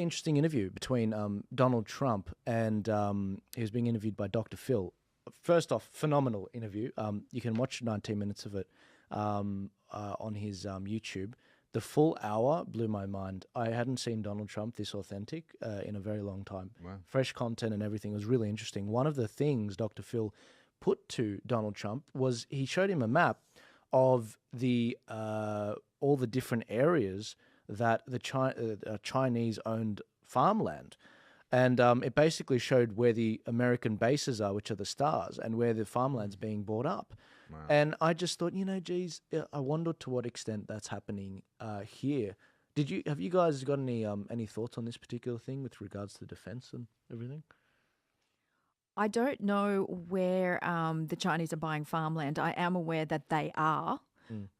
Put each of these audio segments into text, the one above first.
Interesting interview between Donald Trump and he was being interviewed by Dr. Phil. First off, phenomenal interview. You can watch 19 minutes of it on his YouTube. The full hour blew my mind. I hadn't seen Donald Trump this authentic in a very long time. Wow. Fresh content and everything was really interesting. One of the things Dr. Phil put to Donald Trump was he showed him a map of the all the different areas that the Chinese-owned farmland. And it basically showed where the American bases are, which are the stars, and where the farmland's being bought up. Wow. And I just thought, geez, I wonder to what extent that's happening here. Have you guys got any thoughts on this particular thing with regards to defense and everything? I don't know where the Chinese are buying farmland. I am aware that they are.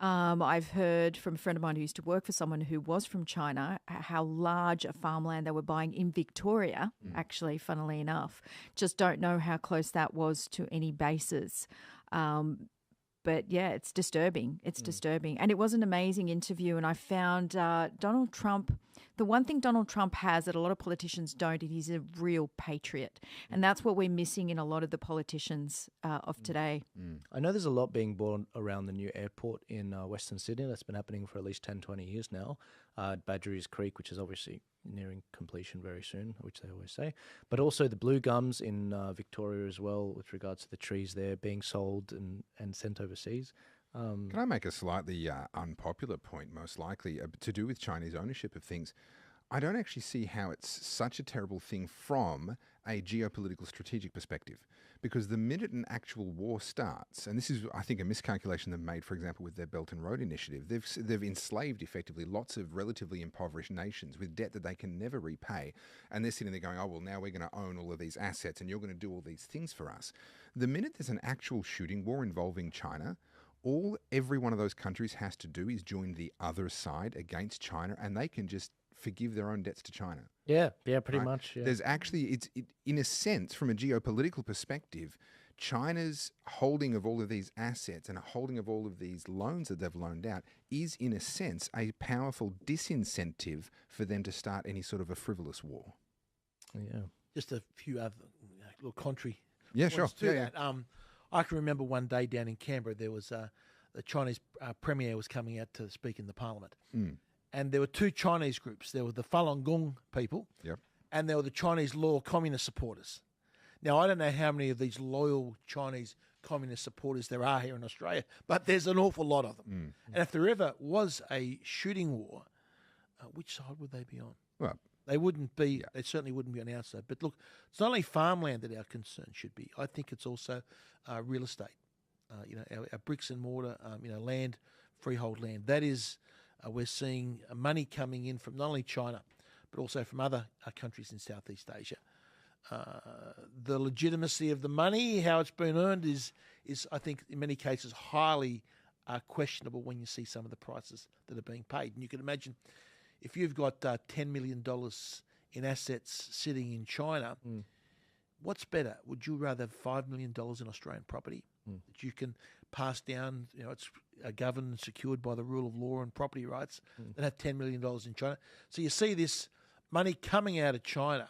I've heard from a friend of mine who used to work for someone who was from China how large a farmland they were buying in Victoria, actually, funnily enough. Just don't know how close that was to any bases. But yeah, it's disturbing. It's disturbing. And it was an amazing interview. And I found Donald Trump, the one thing Donald Trump has that a lot of politicians don't, is he's a real patriot. And that's what we're missing in a lot of the politicians of today. I know there's a lot being born around the new airport in Western Sydney. That's been happening for at least 10, 20 years now. Badgerys Creek, which is obviously nearing completion very soon, which they always say. But also the blue gums in Victoria as well, with regards to the trees there being sold and sent overseas. Can I make a slightly unpopular point, most likely, to do with Chinese ownership of things? I don't actually see how it's such a terrible thing from a geopolitical strategic perspective. Because the minute an actual war starts, and this is, I think, a miscalculation they've made, for example, with their Belt and Road Initiative, they've enslaved, effectively, lots of relatively impoverished nations with debt that they can never repay. And they're sitting there going, oh, well, now we're going to own all of these assets and you're going to do all these things for us. The minute there's an actual shooting war involving China, every one of those countries has to do is join the other side against China, and they can just forgive their own debts to China. Yeah, pretty much. Yeah. There's actually, in a sense, from a geopolitical perspective, China's holding of all of these assets and holding of all of these loans that they've loaned out is, in a sense, a powerful disincentive for them to start any sort of a frivolous war. Yeah. Just a few other little contrary. Yeah, sure. points to that. I can remember one day down in Canberra, there was the Chinese premier was coming out to speak in the parliament. And there were two Chinese groups. There were the Falun Gong people, and there were the Chinese loyal communist supporters. Now, I don't know how many of these loyal Chinese communist supporters there are here in Australia, but there's an awful lot of them. And if there ever was a shooting war, which side would they be on? Well, they wouldn't be. They certainly wouldn't be on our side. But look, it's not only farmland that our concern should be. I think it's also real estate. Our bricks and mortar, land, freehold land. That is, we're seeing money coming in from not only China, but also from other countries in Southeast Asia. The legitimacy of the money, how it's been earned, is I think in many cases highly questionable when you see some of the prices that are being paid. And you can imagine if you've got $10 million in assets sitting in China, what's better? Would you rather have $5 million in Australian property that you can pass down, it's governed and secured by the rule of law and property rights, than have $10 million in China? So you see this money coming out of China,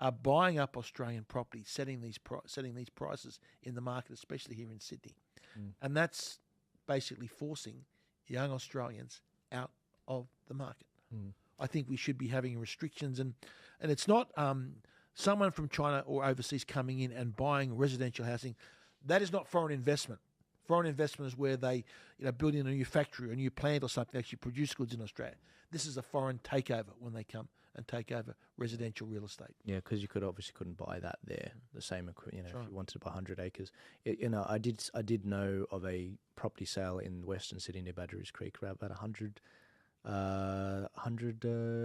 are buying up Australian property, setting these prices in the market, especially here in Sydney. And that's basically forcing young Australians out of the market. I think we should be having restrictions, and it's not someone from China or overseas coming in and buying residential housing. That is not foreign investment. Foreign investment is where they, build in a new factory or a new plant or something, actually produce goods in Australia. This is a foreign takeover when they come and take over residential real estate. Yeah, because you couldn't buy that there. The same, if you wanted to buy 100 acres. I did know of a property sale in Western Sydney near Badgerys Creek, about 100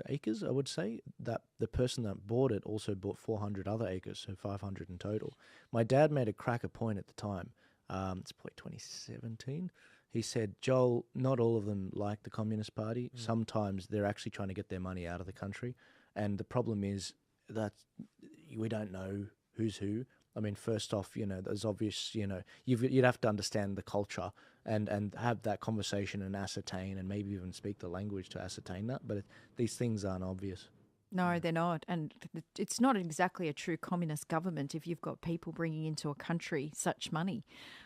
acres, I would say. That the person that bought it also bought 400 other acres, so 500 in total. My dad made a cracker point at the time. It's probably 2017. He said, Joel, not all of them like the Communist Party. Sometimes they're actually trying to get their money out of the country. And the problem is that we don't know who's who. I mean, first off, there's obvious, you'd have to understand the culture and have that conversation and ascertain, and maybe even speak the language to ascertain that. But these things aren't obvious. No, they're not. And it's not exactly a true communist government if you've got people bringing into a country such money.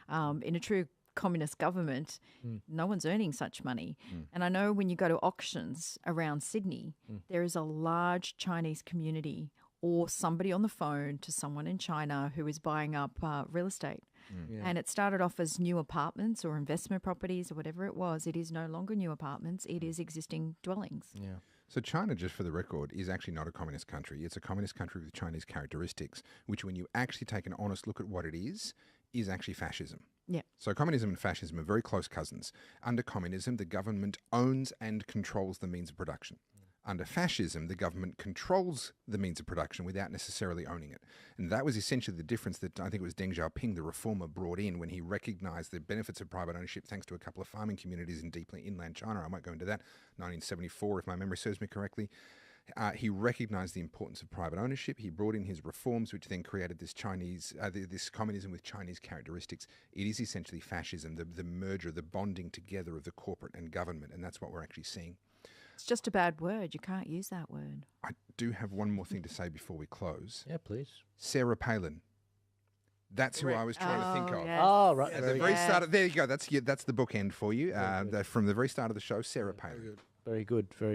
In a true communist government, no one's earning such money. And I know when you go to auctions around Sydney, there is a large Chinese community or somebody on the phone to someone in China who is buying up real estate. Yeah. And it started off as new apartments or investment properties or whatever it was. It is no longer new apartments. It is existing dwellings. Yeah. So China, just for the record, is actually not a communist country. It's a communist country with Chinese characteristics, which when you actually take an honest look at what it is actually fascism. Yeah. So communism and fascism are very close cousins. Under communism, the government owns and controls the means of production. Under fascism, the government controls the means of production without necessarily owning it. And that was essentially the difference that I think it was Deng Xiaoping, the reformer, brought in when he recognized the benefits of private ownership thanks to a couple of farming communities in deeply inland China. I won't go into that. 1974, if my memory serves me correctly. He recognized the importance of private ownership. He brought in his reforms, which then created this this communism with Chinese characteristics. It is essentially fascism, the merger, the bonding together of the corporate and government, and that's what we're actually seeing. It's just a bad word. You can't use that word. I do have one more thing to say before we close. Yeah, please. Sarah Palin. That's who I was trying to think of. Yes. Oh, right. At the very start of, there you go. That's the bookend for you. From the very start of the show, Sarah Palin. Very good. Very